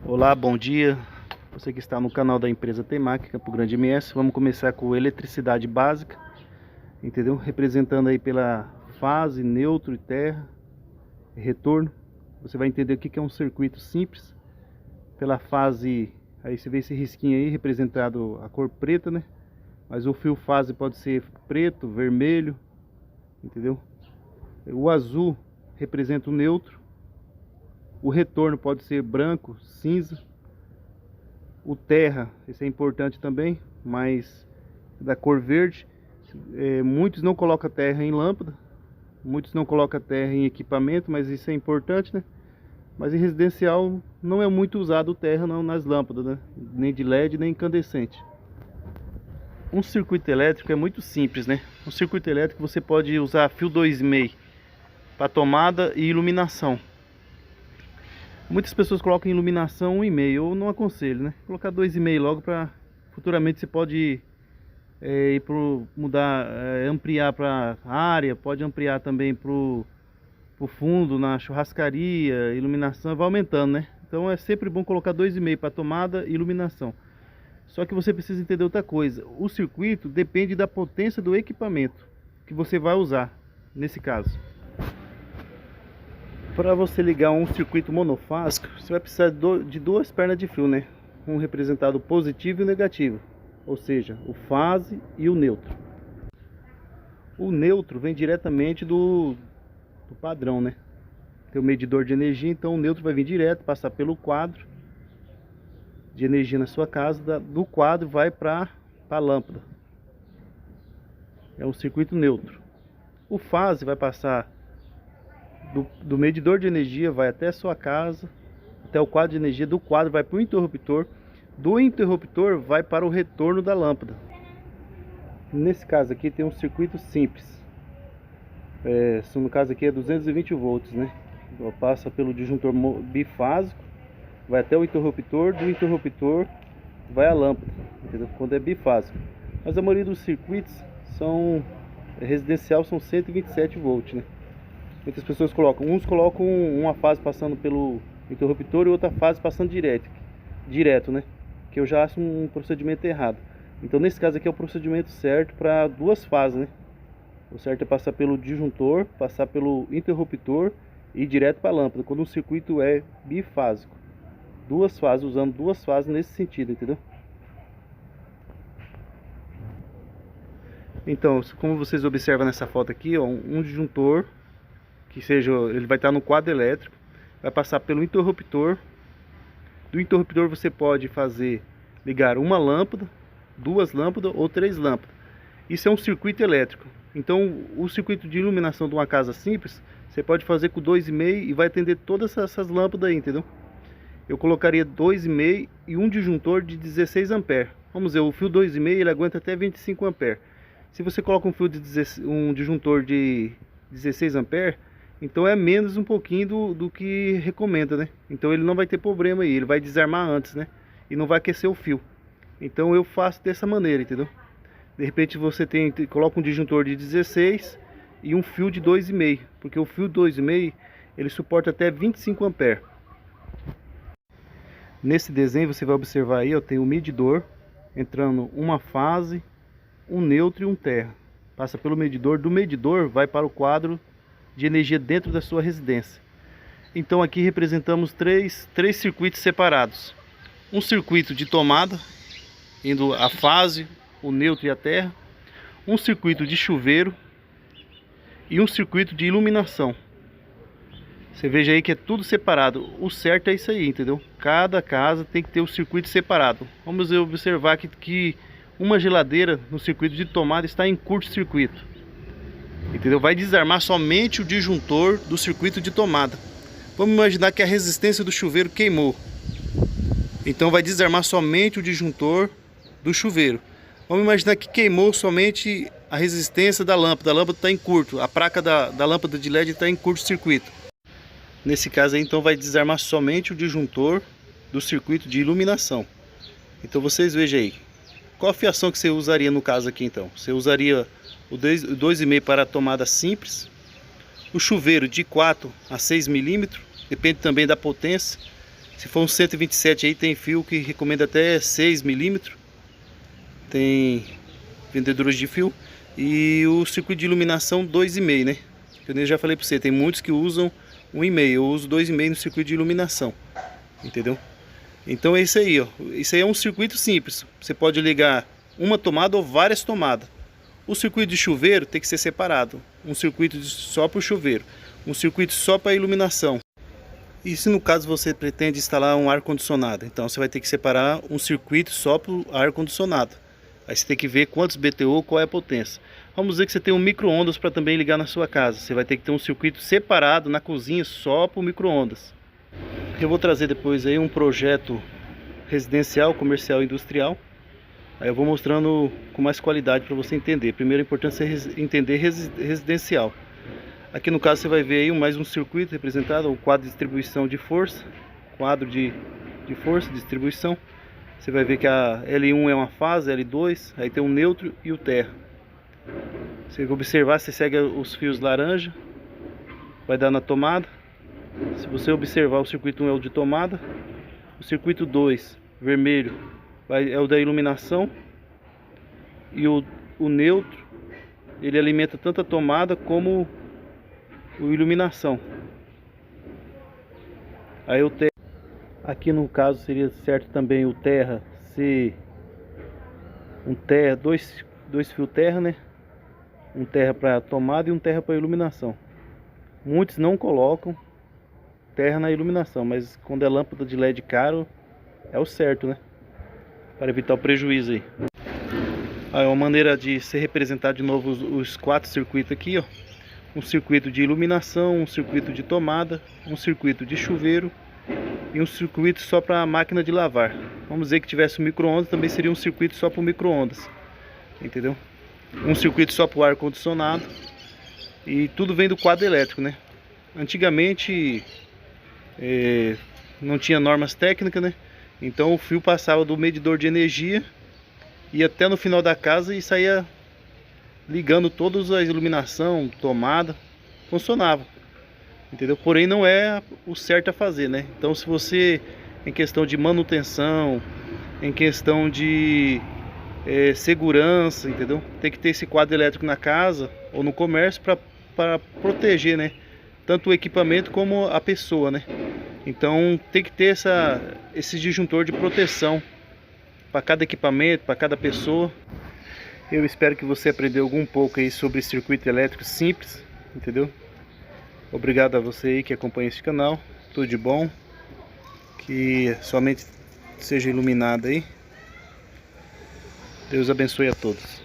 Olá, bom dia. Você que está no canal da empresa Temac, Campo Grande MS. Vamos começar com eletricidade básica, entendeu? Representando aí pela fase, neutro e terra, retorno. Você vai entender o que é um circuito simples. Pela fase, aí você vê esse risquinho aí representado a cor preta, né? Mas o fio fase pode ser preto, vermelho, entendeu? O azul representa o neutro. O retorno pode ser branco, cinza. O terra, esse é importante também, mas da cor verde. Muitos não colocam terra em lâmpada, muitos não colocam terra em equipamento, mas isso é importante, né? Mas em residencial não é muito usado terra não nas lâmpadas, né? Nem de LED, nem incandescente. Um circuito elétrico é muito simples, né? Um circuito elétrico você pode usar fio 2,5 para tomada e iluminação. Muitas pessoas colocam iluminação 1,5, eu não aconselho, né? Colocar 2,5 logo para futuramente você pode ir pro mudar, ampliar para área, pode ampliar também pro fundo na churrascaria, iluminação vai aumentando, né? Então é sempre bom colocar 2,5 para tomada e iluminação. Só que você precisa entender outra coisa, o circuito depende da potência do equipamento que você vai usar nesse caso. Para você ligar um circuito monofásico, você vai precisar de duas pernas de fio, né? Um representado positivo e negativo, ou seja, o fase e o neutro. O neutro vem diretamente do padrão, né? Tem o medidor de energia, então o neutro vai vir direto, passar pelo quadro de energia na sua casa, do quadro vai para a lâmpada. É um circuito neutro. O fase vai passar do medidor de energia, vai até a sua casa, até o quadro de energia, do quadro vai para o interruptor, do interruptor vai para o retorno da lâmpada. Nesse caso aqui tem um circuito simples, no caso aqui é 220 volts, né? Passa pelo disjuntor bifásico, vai até o interruptor, do interruptor vai a lâmpada, entendeu? Quando é bifásico. Mas a maioria dos circuitos são residencial, são 127 volts, né? Muitas pessoas colocam, uns colocam uma fase passando pelo interruptor e outra fase passando direto, né? Que eu já acho um procedimento errado. Então nesse caso aqui é o procedimento certo para duas fases, né? O certo é passar pelo disjuntor, passar pelo interruptor e ir direto para a lâmpada, quando um circuito é bifásico. Duas fases, usando duas fases nesse sentido, entendeu? Então, como vocês observam nessa foto aqui, ó, um disjuntor que seja, ele vai estar no quadro elétrico, vai passar pelo interruptor. Do interruptor você pode ligar uma lâmpada, duas lâmpadas ou três lâmpadas. Isso é um circuito elétrico. Então o circuito de iluminação de uma casa simples, você pode fazer com 2,5 e vai atender todas essas lâmpadas aí, entendeu? Eu colocaria 2,5 e um disjuntor de 16 amperes. Vamos dizer, o fio 2,5 ele aguenta até 25 amperes. Se você coloca um disjuntor de 16 amperes, então é menos um pouquinho do que recomenda, né? Então ele não vai ter problema aí, ele vai desarmar antes, né? E não vai aquecer o fio. Então eu faço dessa maneira, entendeu? De repente você coloca um disjuntor de 16 e um fio de 2,5, porque o fio 2,5 ele suporta até 25 amperes. Nesse desenho você vai observar aí, ó, tem o medidor entrando uma fase, um neutro e um terra. Passa pelo medidor, do medidor vai para o quadro de energia dentro da sua residência. Então aqui representamos três circuitos separados. Um circuito de tomada, indo a fase, o neutro e a terra. Um circuito de chuveiro e um circuito de iluminação. Você veja aí que é tudo separado. O certo é isso aí, entendeu? Cada casa tem que ter o circuito separado. Vamos observar que uma geladeira no circuito de tomada está em curto-circuito, entendeu? Vai desarmar somente o disjuntor do circuito de tomada. Vamos imaginar que a resistência do chuveiro queimou, então vai desarmar somente o disjuntor do chuveiro. Vamos imaginar que queimou somente a resistência da lâmpada. A lâmpada está em curto, a placa da lâmpada de LED está em curto-circuito. Nesse caso aí, então vai desarmar somente o disjuntor do circuito de iluminação. Então vocês vejam aí, qual a fiação que você usaria no caso aqui então? Você usaria o 2,5 para a tomada simples, o chuveiro de 4 a 6 milímetros, depende também da potência, Se for um 127 aí, tem fio que recomenda até 6 milímetros. Tem vendedores de fio. E o circuito de iluminação 2,5, né? Eu já falei para você, tem muitos que usam 1,5. Eu uso 2,5 no circuito de iluminação. Entendeu? Então é isso aí, ó. Isso aí é um circuito simples. Você pode ligar uma tomada ou várias tomadas. O circuito de chuveiro tem que ser separado. Um circuito só para o chuveiro. Um circuito só para a iluminação. E se no caso você pretende instalar um ar-condicionado, então você vai ter que separar um circuito só para o ar-condicionado. Aí você tem que ver quantos BTU, qual é a potência. Vamos dizer que você tem um micro-ondas para também ligar na sua casa. Você vai ter que ter um circuito separado na cozinha só para o micro-ondas. Eu vou trazer depois aí um projeto residencial, comercial e industrial. Aí eu vou mostrando com mais qualidade para você entender. Primeiro é importante você entender residencial. Aqui no caso você vai ver aí mais um circuito representado, o quadro de distribuição de força. Quadro de força, distribuição. Você vai ver que a L1 é uma fase, L2, aí tem o neutro e o terra. Você vai observar, você segue os fios laranja, vai dar na tomada. Se você observar, o circuito 1 é o de tomada. O circuito 2, vermelho, é o da iluminação. E o neutro, ele alimenta tanto a tomada como o iluminação. Aí o terra, aqui no caso seria certo também o terra ser um terra, dois fios terra, né? Um terra para tomada e um terra para iluminação. Muitos não colocam terra na iluminação, mas quando é lâmpada de LED caro, é o certo, né? Para evitar o prejuízo aí. Aí uma maneira de se representar de novo os 4 circuitos aqui, ó. Um circuito de iluminação, um circuito de tomada, um circuito de chuveiro e um circuito só para a máquina de lavar. Vamos dizer que tivesse um micro-ondas, também seria um circuito só para o micro-ondas. Entendeu? Um circuito só para o ar-condicionado. E tudo vem do quadro elétrico, né? Antigamente não tinha normas técnicas, né? Então o fio passava do medidor de energia e até no final da casa e saía ligando todas as iluminação, tomada, funcionava, entendeu? Porém não é o certo a fazer, né? Então se você, em questão de manutenção, em questão de segurança, entendeu? Tem que ter esse quadro elétrico na casa ou no comércio para proteger, né? Tanto o equipamento como a pessoa, né? Então tem que ter esse disjuntor de proteção para cada equipamento, para cada pessoa. Eu espero que você aprendeu algum pouco aí sobre circuito elétrico simples, entendeu? Obrigado a você aí que acompanha este canal. Tudo de bom. Que sua mente seja iluminada aí. Deus abençoe a todos.